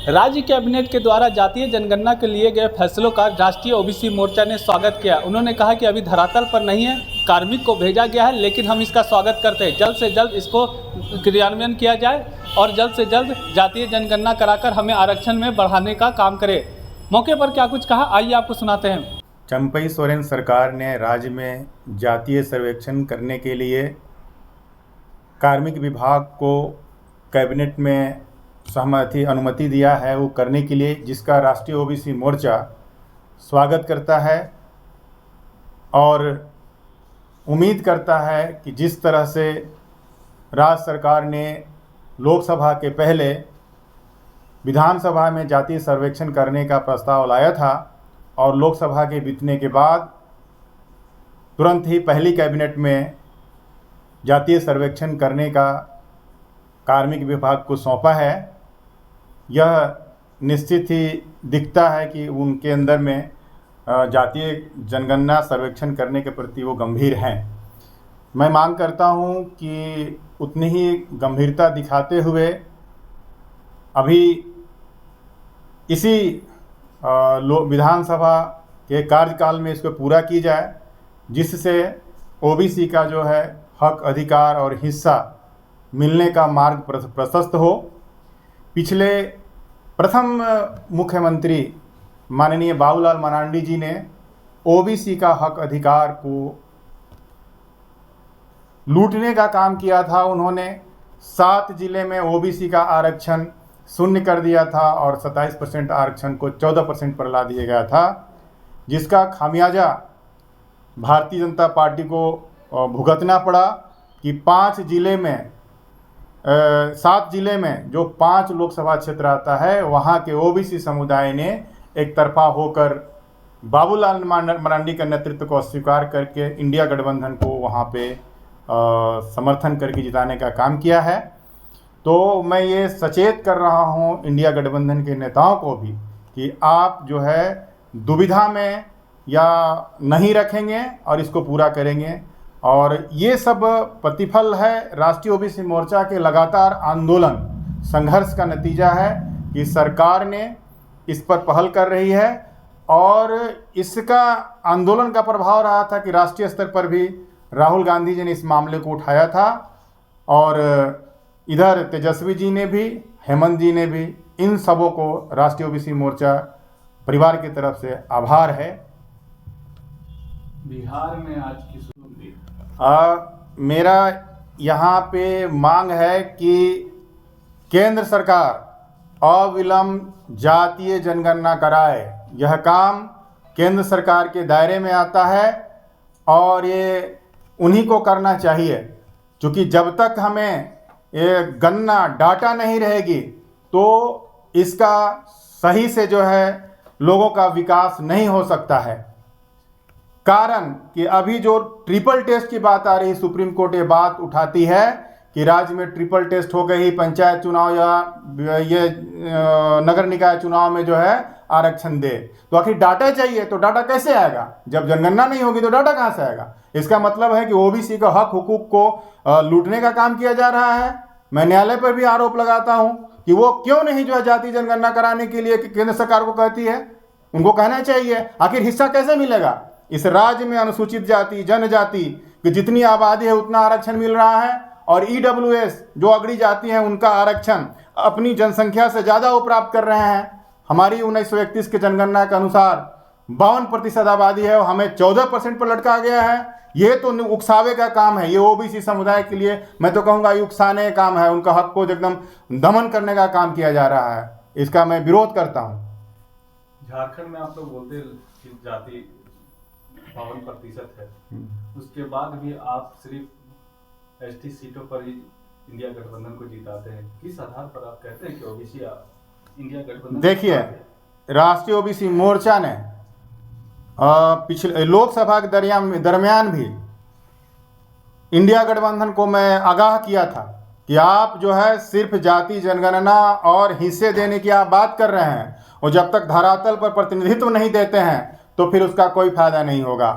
राज्य कैबिनेट के द्वारा जातीय जनगणना के लिए गए फैसलों का राष्ट्रीय ओबीसी मोर्चा ने स्वागत किया। उन्होंने कहा कि अभी धरातल पर नहीं है, कार्मिक को भेजा गया है, लेकिन हम इसका स्वागत करते हैं। जल्द से जल्द इसको क्रियान्वयन किया जाए और जल्द से जल्द जातीय जनगणना कराकर हमें आरक्षण में बढ़ाने का काम करें। मौके पर क्या कुछ कहा, आइए आपको सुनाते हैं। चंपई सोरेन सरकार ने राज्य में जातीय सर्वेक्षण करने के लिए कार्मिक विभाग को कैबिनेट में अनुमति दिया है, वो करने के लिए, जिसका राष्ट्रीय ओबीसी मोर्चा स्वागत करता है और उम्मीद करता है कि जिस तरह से राज्य सरकार ने लोकसभा के पहले विधानसभा में जातीय सर्वेक्षण करने का प्रस्ताव लाया था और लोकसभा के बीतने के बाद तुरंत ही पहली कैबिनेट में जातीय सर्वेक्षण करने का कार्मिक विभाग को सौंपा है, यह निश्चित ही दिखता है कि उनके अंदर में जातीय जनगणना सर्वेक्षण करने के प्रति वो गंभीर हैं। मैं मांग करता हूं कि उतनी ही गंभीरता दिखाते हुए अभी इसी विधानसभा के कार्यकाल में इसको पूरा की जाए, जिससे ओबीसी का जो है हक, अधिकार और हिस्सा मिलने का मार्ग प्रशस्त हो। पिछले प्रथम मुख्यमंत्री माननीय बाबूलाल मरांडी जी ने ओबीसी का हक अधिकार को लूटने का काम किया था। उन्होंने 7 जिले में ओबीसी का आरक्षण शून्य कर दिया था और 27% आरक्षण को 14% पर ला दिया गया था, जिसका खामियाजा भारतीय जनता पार्टी को भुगतना पड़ा कि 7 जिले में जो 5 लोकसभा क्षेत्र आता है, वहाँ के ओबीसी समुदाय ने एक तरफा होकर बाबूलाल मरांडी का नेतृत्व को अस्वीकार करके इंडिया गठबंधन को वहाँ पे समर्थन करके जिताने का काम किया है। तो मैं ये सचेत कर रहा हूँ इंडिया गठबंधन के नेताओं को भी कि आप जो है दुविधा में या नहीं रखेंगे और इसको पूरा करेंगे। और ये सब प्रतिफल है राष्ट्रीय ओबीसी मोर्चा के लगातार आंदोलन संघर्ष का नतीजा है कि सरकार ने इस पर पहल कर रही है और इसका आंदोलन का प्रभाव रहा था कि राष्ट्रीय स्तर पर भी राहुल गांधी जी ने इस मामले को उठाया था और इधर तेजस्वी जी ने भी, हेमंत जी ने भी, इन सबों को राष्ट्रीय ओबीसी मोर्चा परिवार की तरफ से आभार है। बिहार में आज की मेरा यहाँ पे मांग है कि केंद्र सरकार अविलंब जातीय जनगणना कराए। यह काम केंद्र सरकार के दायरे में आता है और ये उन्हीं को करना चाहिए, क्योंकि जब तक हमें ये गणना डाटा नहीं रहेगी तो इसका सही से जो है लोगों का विकास नहीं हो सकता है। कारण कि अभी जो ट्रिपल टेस्ट की बात आ रही, सुप्रीम कोर्ट ये बात उठाती है कि राज्य में ट्रिपल टेस्ट हो गई, पंचायत चुनाव या ये नगर निकाय चुनाव में जो है आरक्षण दे, तो आखिर डाटा चाहिए, तो डाटा कैसे आएगा? जब जनगणना नहीं होगी तो डाटा कहाँ से आएगा? इसका मतलब है कि ओबीसी का हक हुकूक को लूटने का काम किया जा रहा है। मैं न्यायालय पर भी आरोप लगाता हूं कि वो क्यों नहीं जो है जातीय जनगणना कराने के लिए केंद्र सरकार को कहती है। उनको कहना चाहिए आखिर हिस्सा कैसे मिलेगा। इस राज्य में अनुसूचित जाति, जनजाति की जितनी आबादी है उतना आरक्षण मिल रहा है और ईडब्ल्यूएस जो अगड़ी जाति है उनका आरक्षण अपनी जनसंख्या से ज़्यादा वो प्राप्त कर रहे हैं। हमारी 1931 के जनगणना के अनुसार 52% आबादी है और हमें 14% पर लटका गया है। ये तो उकसावे का काम है, ये ओबीसी समुदाय के लिए मैं तो कहूँगा ये उकसाने का काम है। उनका हक को एकदम दमन करने का काम किया जा रहा है, इसका मैं विरोध करता हूँ। झारखंड में आप लोग बोलते जाति 52% है, उसके बाद भी आप सिर्फ एसटी सीटों पर ही इंडिया गठबंधन को जिताते हैं। किस आधार पर आप कहते हैं कि ओबीसी इंडिया गठबंधन? देखिए, राष्ट्रीय ओबीसी मोर्चा ने पिछले लोकसभा के दरमियान भी इंडिया गठबंधन को मैं आगाह किया था कि आप जो है सिर्फ जाति जनगणना और हिस्से देने की आप बात कर रहे हैं और जब तक धरातल पर प्रतिनिधित्व नहीं देते हैं तो फिर उसका कोई फायदा नहीं होगा।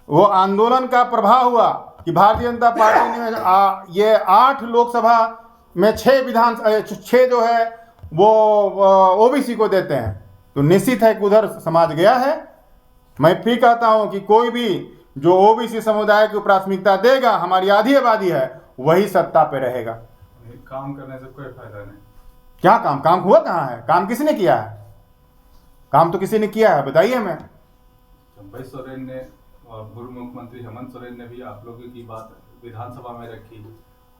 वो आंदोलन का प्रभाव हुआ कि भारतीय जनता पार्टी ने ये 8 लोकसभा में 6 जो है वो ओबीसी को देते हैं, तो निश्चित है कि उधर समाज गया है। मैं फिर कहता हूं कि कोई भी जो ओबीसी समुदाय को प्राथमिकता देगा, हमारी आधी आबादी है, वही सत्ता पे रहेगा। काम करने से कोई फायदा नहीं। क्या काम? काम हुआ कहाँ है? काम किसने किया है? काम तो किसी ने किया है, बताइए हमें। चंबई सोरेन ने और पूर्व मुख्यमंत्री हेमंत सोरेन ने भी आप लोगों की बात विधानसभा में रखी,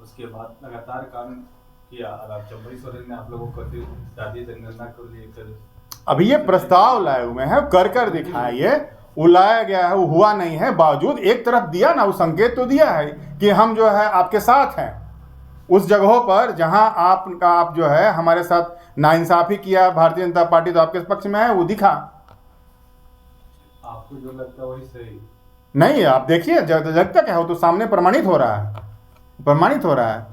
उसके बाद लगातार काम किया। और आप चंबई सोरेन ने आप लोगों को जातीय जनगणना को लेकर अभी ये प्रस्ताव लाए हुए हैं, कर दिखाइए। वो लाया गया है, वो हुआ नहीं है, बावजूद एक तरफ दिया ना, वो संकेत तो दिया है कि हम जो है आपके साथ हैं। उस जगहों पर जहां आप जो है हमारे साथ नाइंसाफी किया, भारतीय जनता पार्टी तो आपके पक्ष में है, वो दिखा। आपको जो लगता है वही सही नहीं, आप देखिए, लगता क्या है, वो तो सामने प्रमाणित हो रहा है, प्रमाणित हो रहा है।